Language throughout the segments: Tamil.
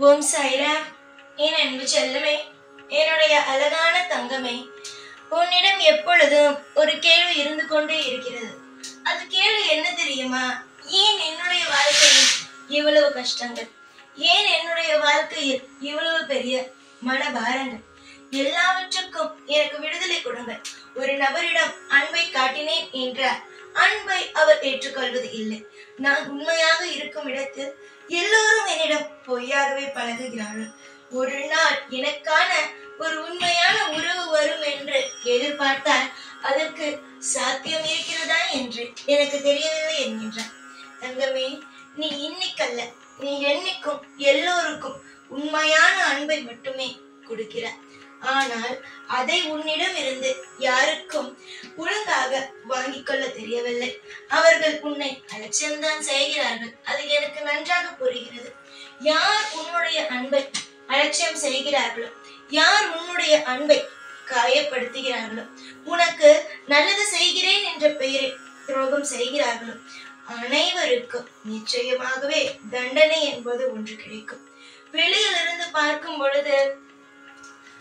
ஓம் சாய்ராம். என் அன்பு செல்லமே, என்னுடைய அழகான தங்கமே, உன்னிடம் எப்பொழுதும் ஒரு கேள்வி இருந்து கொண்டே இருக்கிறது. அது கேள்வி என்ன தெரியுமா? ஏன் என்னுடைய வாழ்க்கையில் இவ்வளவு கஷ்டங்கள்? ஏன் என்னுடைய வாழ்க்கையில் இவ்வளவு பெரிய மனபாரங்கள்? எல்லாவற்றுக்கும் எனக்கு விடுதலை கொடுங்கள். ஒரு நபரிடம் அன்பை காட்டினேன் என்றால் அன்பை அவர் ஏற்றுக்கொள்வது இல்லை. நான் உண்மையாக இருக்கும் இடத்தில் எல்லோரும் என்னிடம் பொய்யாகவே பழகுகிறார்கள். ஒரு நாள் எனக்கான ஒரு உண்மையான உறவு வரும் என்று எதிர்பார்த்தால் அதற்கு சாத்தியம் இருக்கிறதா என்று எனக்கு தெரியவில்லை என்கின்றார். தங்கமே, நீ இன்னைக்கல்ல, நீ என்னைக்கும் எல்லோருக்கும் உண்மையான அன்பை மட்டுமே கொடுக்கிறார். ஆனால் அதை உன்னிடம் இருந்து யாருக்கும் ஒழுங்காக வாங்கிக் கொள்ள தெரியவில்லை. அவர்கள் உன்னை அலட்சியம்தான் செய்கிறார்கள். அது எனக்கு நன்றாக புரிகிறது. யார் உன்னுடைய அன்பை அலட்சியம் செய்கிறார்களோ, யார் உன்னுடைய அன்பை காயப்படுத்துகிறார்களோ, உனக்கு நல்லது செய்கிறேன் என்ற பெயரை துரோகம் செய்கிறார்களோ, அனைவருக்கும் நிச்சயமாகவே தண்டனை என்பது ஒன்று கிடைக்கும். வெளியிலிருந்து பார்க்கும் பொழுது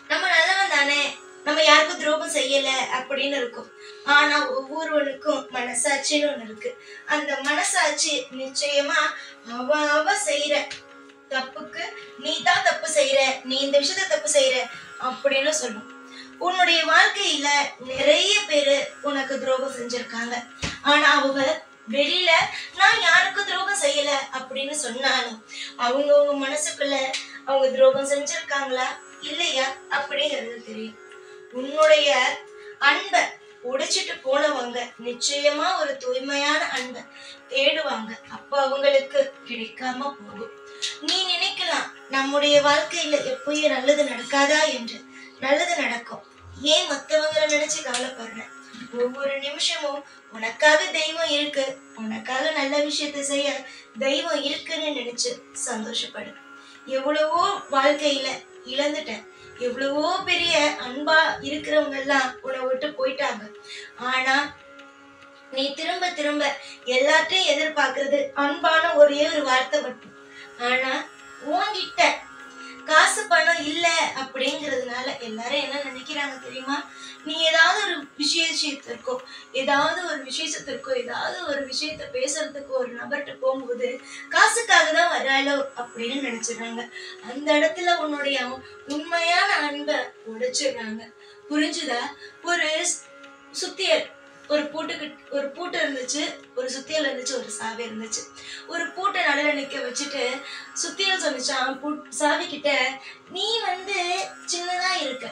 நம்ம நல்லவன் தானே, நம்ம யாருக்கும் துரோகம் செய்யல அப்படின்னு இருக்கும். ஆனா ஒவ்வொருவனுக்கும் மனசாட்சின்னு ஒண்ணு இருக்கு. அந்த மனசாட்சி நிச்சயமா அவ செய்யற தப்புக்கு நீ தான் தப்பு செய்யற, நீ இந்த விஷயத்த தப்பு செய்யற அப்படின்னு சொல்லும். உன்னுடைய வாழ்க்கையில நிறைய பேரு உனக்கு துரோகம் செஞ்சிருக்காங்க. ஆனா அவங்க வெளியில நான் யாருக்கும் துரோகம் செய்யல அப்படின்னு சொன்னாலும் அவங்க மனசுக்குள்ள அவங்க துரோகம் செஞ்சிருக்காங்களா இல்லையா அப்படிங்கிறது தெரியும். உன்னுடைய அன்பை உடைச்சிட்டு போனவங்க நிச்சயமா ஒரு தூய்மையான அன்பை தேடுவாங்க. அப்ப அவங்களுக்கு கிடைக்காம போகும். நீ நினைக்கலாம் நம்முடைய வாழ்க்கையில எப்பயும் நல்லது நடக்காதா என்று. நல்லது நடக்கும். ஏன் மத்தவங்களை நினைச்சு கவலைப்படுற? ஒவ்வொரு நிமிஷமும் உனக்காக தெய்வம் இருக்கு, உனக்காக நல்ல விஷயத்தை செய்ய தெய்வம் இருக்குன்னு நினைச்சு சந்தோஷப்படு. எவ்வளவோ வாழ்க்கையில இழந்துட்ட, எவ்வளவோ பெரிய அன்பா இருக்கிறவங்க எல்லாம் உன்னை விட்டு போயிட்டாங்க. ஆனா நீ திரும்ப திரும்ப எல்லாத்தையும் எதிர்பார்க்கறது அன்பான ஒரே ஒரு வார்த்தை மட்டும். ஆனா உன்கிட்ட காசு பணம் இல்ல அப்படிங்கிறதுனால எல்லாரும் என்ன நினைக்கிறாங்க தெரியுமா? நீ ஏதாவது ஒரு விசேஷத்திற்கோ, ஏதாவது ஒரு விசேஷத்திற்கோ, ஏதாவது ஒரு விஷயத்த பேசுறதுக்கு ஒரு நபர்கிட்ட போகும்போது காசுக்காக தான் வராளோ அப்படின்னு நினைச்சிடுறாங்க. அந்த இடத்துல உன்னுடைய உண்மையான அன்பை உடைச்சிடுறாங்க. புரிஞ்சுதா? ஒரு சுத்தியல், ஒரு பூட்டு இருந்துச்சு, ஒரு சுத்தியல் இருந்துச்சு, ஒரு சாவி இருந்துச்சு. ஒரு பூட்டை நடுல நிக்க வச்சுட்டு சுத்தியல் சொன்னிச்சான் சாவி கிட்ட, நீ சின்னதா இருக்க,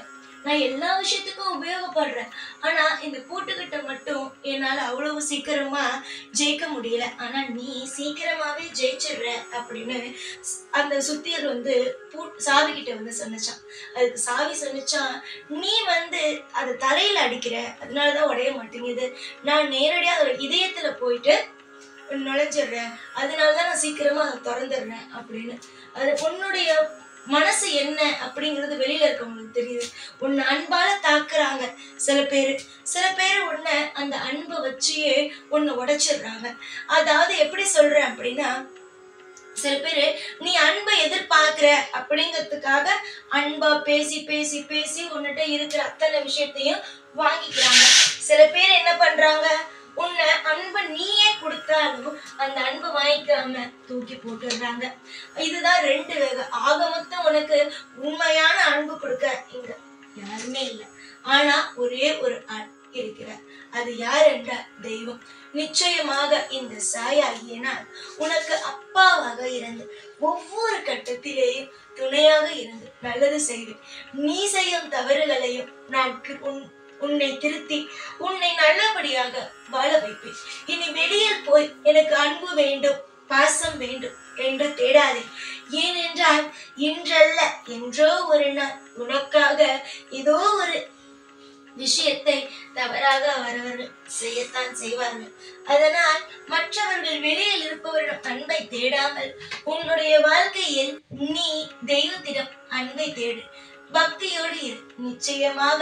நான் எல்லா விஷயத்துக்கும் உபயோகப்படுறேன். ஆனா இந்த பூட்டுக்கிட்ட மட்டும் என்னால அவ்வளவு சீக்கிரமா ஜெயிக்க முடியல. ஆனா நீ சீக்கிரமாவே ஜெயிச்சிடுற அப்படின்னு அந்த சுத்தியல் சாவி கிட்ட சொன்னிச்சான். அதுக்கு சாவி சொன்னிச்சான், நீ அதை தலையில அடிக்கிற, அதனாலதான் உடைய மாட்டேங்குது. நான் நேரடியா அதோட இதயத்துல போயிட்டு நுழைஞ்சிடுறேன், அதனாலதான் நான் சீக்கிரமா அதை திறந்துடுறேன் அப்படின்னு. அது உன்னுடைய மனசு என்ன அப்படிங்கிறது வெளியில இருக்கவங்களுக்கு தெரியுது. உன்னை அன்பால தாக்குறாங்க சில பேரு உன்னை அந்த அன்பை வச்சியே உன்னை உடைச்சிடுறாங்க. அதாவது எப்படி சொல்றேன் அப்படின்னா, சில பேரு நீ அன்பை எதிர்பார்க்கிற அப்படிங்கிறதுக்காக அன்பா பேசி பேசி பேசி உன்னிட்ட இருக்கிற அத்தனை விஷயத்தையும் வாங்கிக்கிறாங்க. சில பேர் என்ன பண்றாங்க, உன்னை அன்பை நீயே கொடுத்தாலும் அந்த அன்பை வாங்கிக்காம தூக்கி போட்டுடுறாங்க. இதுதான் ரெண்டு வேக. ஆக மொத்தம் உனக்கு உண்மையான அன்பு கொடுக்க இங்க யாருமே இல்லை. ஆனா ஒரே ஒரு ஆள் இருக்கிறார். அது யார் என்ற தெய்வம். நிச்சயமாக இந்த சாயாகிய நான் உனக்கு அப்பாவாக இருந்து ஒவ்வொரு கட்டத்திலேயும் துணையாக இருந்து நல்லது செய்வேன். நீ செய்யும் தவறுகளையும் நான் உன்னை திருத்தி உன்னை நல்லபடியாக வாழ வைப்பேன். இனி வெளியில் போய் எனக்கு அன்பு வேண்டும், பாசம் வேண்டும் என்று தேடாதே. ஏனென்றால் இன்றல்ல என்றோ ஒரு நாள் உனக்காக ஏதோ ஒரு விஷயத்தை தவறாக அவரவர்கள் செய்யத்தான் செய்வார்கள். அதனால் மற்றவர்கள் வெளியில் இருப்பவரிடம் அன்பை தேடாமல் உன்னுடைய வாழ்க்கையில் நீ தெய்வத்திடம் அன்பை தேடு, பக்தியோடு இரு. நிச்சயமாக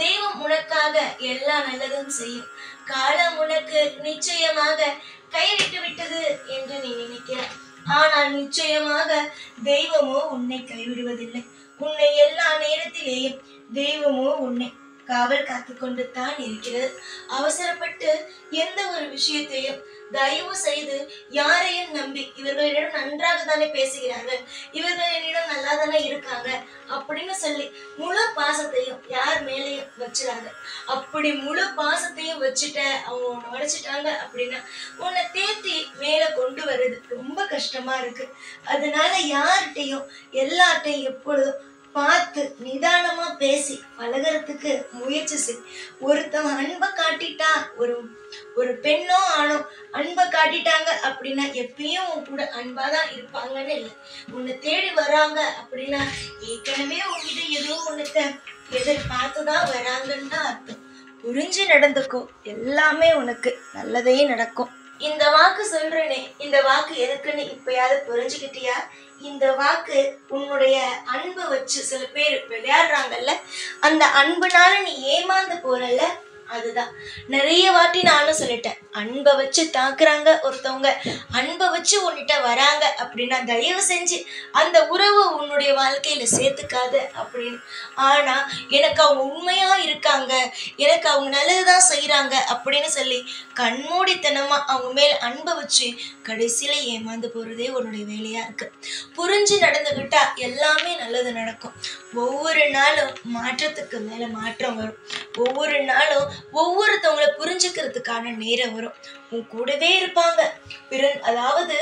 தெய்வம் உனக்காக எல்லா நல்லதும் செய்யும். காலம் உனக்கு நிச்சயமாக கைவிட்டு விட்டது என்று நீ நினைக்கிறாய். ஆனால் நிச்சயமாக தெய்வமோ உன்னை கைவிடுவதில்லை. உன்னை எல்லா நேரத்திலேயும் தெய்வமோ உன்னை காவல் காத்து கொண்டு தான் இருக்கிறது. அவசரப்பட்டு எந்த ஒரு விஷயத்தையும் தயவு செய்து யாரையும் நம்பி இவர்களிடம் நன்றாக தானே பேசுகிறார்கள், இவர்கள் என்னிடம் நல்லா தானே இருக்காங்க அப்படின்னு சொல்லி முழு பாசத்தையும் யார் மேலேயும் வச்சிடாங்க. அப்படி முழு பாசத்தையும் வச்சுட்ட அவங்க உன்னை உடைச்சிட்டாங்க அப்படின்னா உன்னை தேத்தி மேல கொண்டு வர்றது ரொம்ப கஷ்டமா இருக்கு. அதனால யார்கிட்டையும் எல்லார்ட்டையும் எப்பொழுதும் பார்த்து நிதானமா பேசி பழகிறதுக்கு முயற்சி செய். ஒருத்தவன் அன்பை காட்டிட்டா, ஒரு பெண்ணோ ஆணோ அன்பை காட்டிட்டாங்க அப்படின்னா எப்பயும் உன் கூட அன்பாதான் இருப்பாங்கன்னு இல்லை. உன்னை தேடி வராங்க அப்படின்னா ஏற்கனவே உன்கிட்ட ஏதோ ஒண்ணு எதிர்பார்த்துதான் வராங்கன்னு தான் அர்த்தம். புரிஞ்சு நடந்துக்கோ, எல்லாமே உனக்கு நல்லதே நடக்கும். இந்த வாக்கு சொல்றேனே, இந்த வாக்கு எதுக்குன்னு இப்பயாவது புரிஞ்சுக்கிட்டியா? இந்த வாக்கு உன்னுடைய அன்பை வச்சு சில பேர் விளையாடுறாங்கல்ல, அந்த அன்புனால நீ ஏமாந்து போறல்ல, அதுதான். நிறைய வாட்டி நானும் சொல்லிட்டேன், அன்பை வச்சு தாக்குறாங்க ஒருத்தவங்க, அன்பை வச்சு உன்கிட்ட வராங்க அப்படின்னா தயவு செஞ்சு அந்த உறவு உன்னுடைய வாழ்க்கையில சேர்த்துக்காத அப்படின்னு. ஆனா எனக்கு அவங்க உண்மையா இருக்காங்க, எனக்கு அவங்க நல்லதுதான் செய்யறாங்க அப்படின்னு சொல்லி கண்மூடித்தனமா அவங்க மேல அன்பை வச்சு கடைசியில ஏமாந்து போறதே உன்னுடைய வேலையா இருக்கு. புரிஞ்சு நடந்துகிட்டா எல்லாமே நல்லது நடக்கும். ஒவ்வொரு நாளும் மாற்றத்துக்கு மேல மாற்றம் வரும். ஒவ்வொரு நாளும் ஒவ்வொருத்தவங்களை புரிஞ்சுக்கிறதுக்கான நேரம் வரும். உன் கூடவே இருப்பாங்க, அதாவது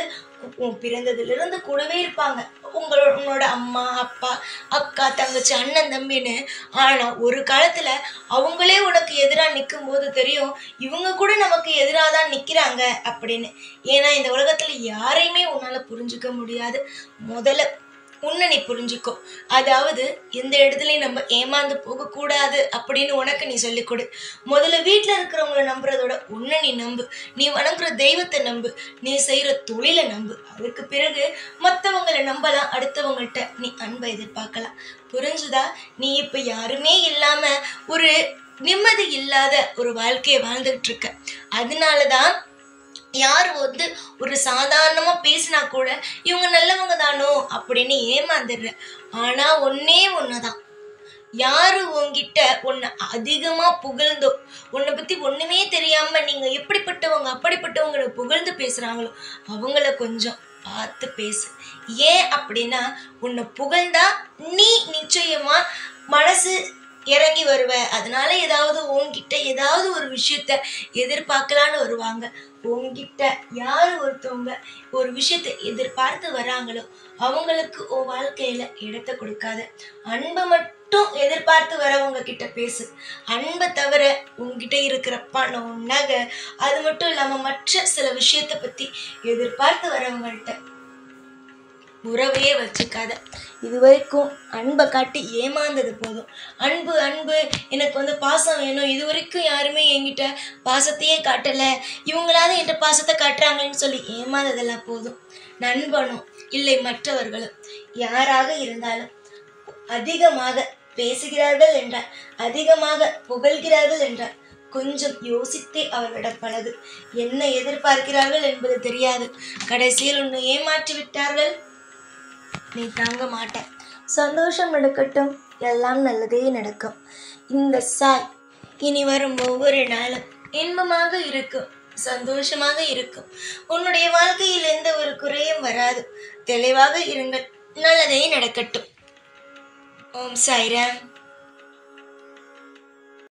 உன் பிறந்ததுல இருந்து கூடவே இருப்பாங்க, உன்னோட அம்மா அப்பா அக்கா தங்கச்சி அண்ணன் தம்பின்னு. ஆனா ஒரு காலத்துல அவங்களே உனக்கு எதிராக நிற்கும் போது தெரியும் இவங்க கூட நமக்கு எதிராக தான் நிக்கிறாங்க அப்படின்னு. ஏன்னா இந்த உலகத்துல யாரையுமே உன்னால புரிஞ்சுக்க முடியாது. முதல்ல உன்னை நீ புரிஞ்சுக்கோ. அதாவது எந்த இடத்துலையும் நம்ம ஏமாந்து போகக்கூடாது அப்படின்னு உனக்கு நீ சொல்லிக் கொடு. முதல்ல வீட்டில் இருக்கிறவங்கள நம்புறதோட உன்னை நீ நம்பு. நீ வணங்குற தெய்வத்தை நம்பு, நீ செய்யற தொழிலை நம்பு. அதுக்கு பிறகு மற்றவங்களை நம்பலாம், அடுத்தவங்கள்ட்ட நீ அன்பை எதிர்பார்க்கலாம். புரிஞ்சுதா? நீ இப்ப யாருமே இல்லாம ஒரு நிம்மதி இல்லாத ஒரு வாழ்க்கையை வாழ்ந்துகிட்டு இருக்க. அதனாலதான் யார் ஒரு சாதாரணமா பேசினா கூட இவங்க நல்லவங்க தானோ அப்படின்னு ஏமாந்துடுற. ஆனா ஒண்ணுதான், யாரு உன்கிட்ட உன்னை அதிகமா புகழ்ந்தோ, உன்னை பத்தி ஒண்ணுமே தெரியாம நீங்க எப்படிப்பட்டவங்க அப்படிப்பட்டவங்களை புகழ்ந்து பேசுறாங்களோ அவங்கள கொஞ்சம் பார்த்து பேசு. ஏன் அப்படின்னா உன்னை புகழ்ந்தா நீ நிச்சயமா மனசு இறங்கி வருவ. அதனால ஏதாவது உன்கிட்ட ஏதாவது ஒரு விஷயத்த எதிர்பார்க்கலான்னு வருவாங்க. உன்கிட்ட யாரு ஒருத்தவங்க ஒரு விஷயத்த எதிர்பார்த்து வராங்களோ அவங்களுக்கு உன் வாழ்க்கையில இடத்தை கொடுக்காத. அன்பை மட்டும் எதிர்பார்த்து வரவங்க கிட்ட பேசு. அன்பை தவிர உன்கிட்ட இருக்கிற பணம் நகை அது மட்டும் இல்லாம மற்ற சில விஷயத்த பத்தி எதிர்பார்த்து வரவங்கள்ட்ட உறவையே வச்சுக்காத. இது வரைக்கும் அன்பை காட்டி ஏமாந்தது போதும். அன்பு அன்பு எனக்கு பாசம் வேணும், இது வரைக்கும் யாருமே என்கிட்ட பாசத்தையே காட்டல, இவங்களாவது என்கிட்ட பாசத்தை காட்டுறாங்கன்னு சொல்லி ஏமாந்ததெல்லாம் போதும். நண்பனும் இல்லை மற்றவர்களும் யாராக இருந்தாலும் அதிகமாக பேசுகிறார்கள் என்றால், அதிகமாக புகழ்கிறார்கள் என்றால் கொஞ்சம் யோசித்தே அவர்களிடம் பழகு. என்ன எதிர்பார்க்கிறார்கள் என்பது தெரியாது. கடைசியில் உன்னை ஏமாற்றி விட்டார்கள், நீ தாங்க மாட்ட. சந்தோஷம் நடக்கட்டும், எல்லாம் நல்லதே நடக்கும். இந்த சாய் இனி வரும் ஒவ்வொரு நாளும் இன்பமாக இருக்கும், சந்தோஷமாக இருக்கும். உன்னுடைய வாழ்க்கையில் எந்த ஒரு குறையும் வராது. தெளிவாக இருங்கள், நல்லதே நடக்கட்டும். ஓம் சாய்ராம்.